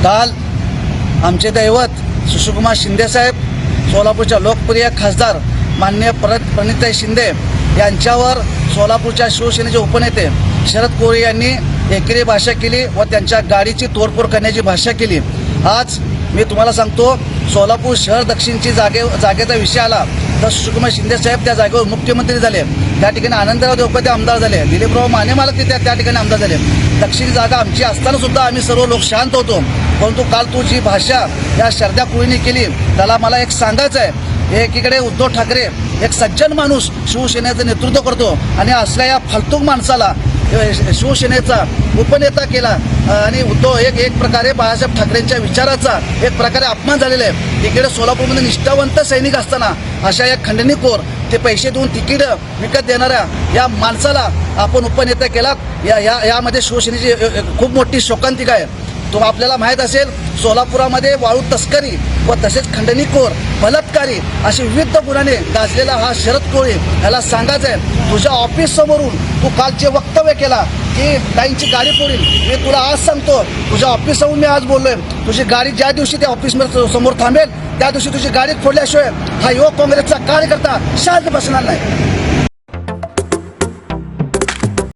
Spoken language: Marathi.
काल आमचे दैवत सुशीलकुमार शिंदेसाहेब, सोलापूरच्या लोकप्रिय खासदार माननीय प्रणिताई शिंदे यांच्यावर सोलापूरच्या शिवसेनेचे उपनेते शरद कोळी यांनी एकेरी भाषा केली व त्यांच्या गाडीची तोडफोड करण्याची भाषा केली। आज मी तुम्हाला सांगतो, सोलापूर शहर दक्षिणची जागेचा विषय आला तर सुशीलकुमार शिंदेसाहेब त्या जागेवर मुख्यमंत्री झाले, त्या ठिकाणी आनंदराव देवकर आमदार झाले, दिलीपराव माने मला त्या ठिकाणी आमदार झाले। दक्षिण जागा आमची असताना सुद्धा आम्ही सर्व लोक शांत होतो, परंतु काल तू जी भाषा या शरद्या कोळींनी केली त्याला मला एक सांगायचं आहे। एकीकडे उद्धव ठाकरे एक सज्जन माणूस शिवसेनेचं नेतृत्व करतो आणि असल्या या फालतूक माणसाला शिवसेनेचा उपनेता केला आणि उद्धव एक प्रकारे बाळासाहेब ठाकरेंच्या विचाराचा एक प्रकारे अपमान झालेला आहे। इकडे सोलापूरमध्ये निष्ठावंत सैनिक असताना अशा या खंडणीखोर ते पैसे देऊन तिकीट विकत देणाऱ्या या माणसाला आपण उपनेता केला। यामध्ये शिवसेनेची खूप मोठी शोकांतिका आहे। तो आपल्याला माहीत असेल, सोलापुरामध्ये वाळू तस्करी व तसेच खंडणीखोर, बलात्कारी असे विविध गुन्ह्याने गाजलेला हा शरद कोळी याला सांगायचं आहे, तुझ्या ऑफिस समोरून तू काल जे वक्तव्य केला की ताईंची गाडी फोडील, मी तुला आज सांगतो, तुझ्या ऑफिस समोर मी आज बोललोय, तुझी गाडी ज्या दिवशी त्या ऑफिस समोर थांबेल त्या दिवशी तुझी गाडी फोडल्याशिवाय हा युवक काँग्रेसचा कार्यकर्ता शांत बसणार नाही।